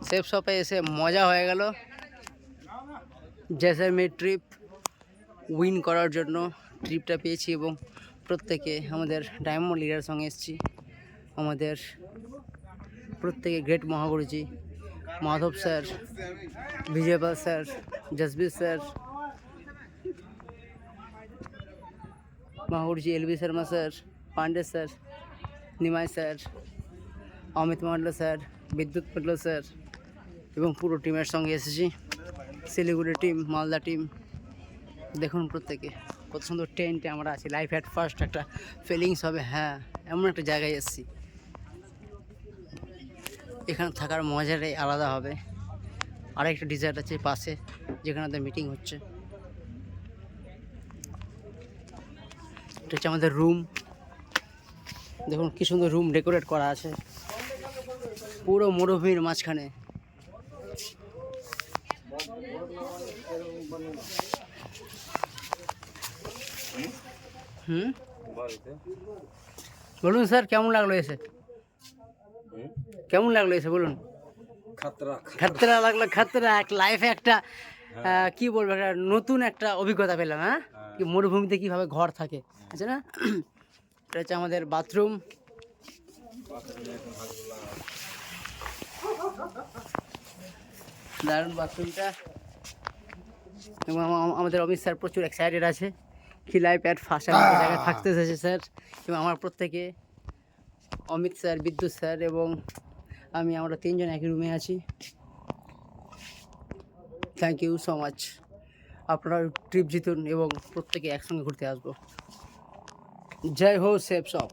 Safe শপে এসে মজা হয়ে গেল। জেসলমের ট্রিপ উইন করার জন্য ট্রিপটা পেয়েছি এবং প্রত্যেকে আমাদের ডায়মন্ড লিডার সঙ্গে এসেছি। আমাদের প্রত্যেকে গ্রেট মহাগুরুজি Madhab sir, Bijaypal sir, Jasbir sir, মহাগুরুজি LB Sharma sir, Pandey sir, Nimai sir, Amit Mondal sir, Bidyut Mondal sir এবং পুরো টিমের সঙ্গে এসেছি। Siliguri team, Malda team. দেখুন প্রত্যেকে কত সুন্দর টেন্টে আমরা আছি। লাইফ অ্যাট ফার্স্ট একটা ফিলিংস হবে, হ্যাঁ এমন একটা জায়গায় এসেছি, এখানে থাকার মজাটাই আলাদা হবে। আরেকটা ডিজার্ট আছে পাশে যেখানে মিটিং হচ্ছে। এটা হচ্ছে আমাদের রুম। দেখুন কি সুন্দর রুম ডেকোরেট করা আছে পুরো মরুভূমির মাঝখানে। বলুন স্যার কেমন লাগলো এসে? কেমন লাগলো এসে বলুন? খাতরা লাগলো, খাতরা। এক লাইফে একটা কি বলবো, একটা নতুন একটা অভিজ্ঞতা পেলাম। হ্যাঁ, কি মরুভূমিতে কিভাবে ঘর থাকে, আছে না? এটা হচ্ছে আমাদের বাথরুম। দারুণ বাথরুমটা। এবং আমাদের অমিত স্যার প্রচুর এক্সাইটেড আছে কি লাইফ অ্যাট ফার্স্ট জায়গায় থাকতে এসেছে স্যার। এবং আমার প্রত্যেকে অমিত স্যার, বিদ্যুৎ স্যার এবং আমি, আমরা তিনজন একই রুমে আছি। Thank you so much. আপনারা ট্রিপ জিতুন এবং প্রত্যেকে একসঙ্গে ঘুরতে আসবো। জয় হো সেফ শপ।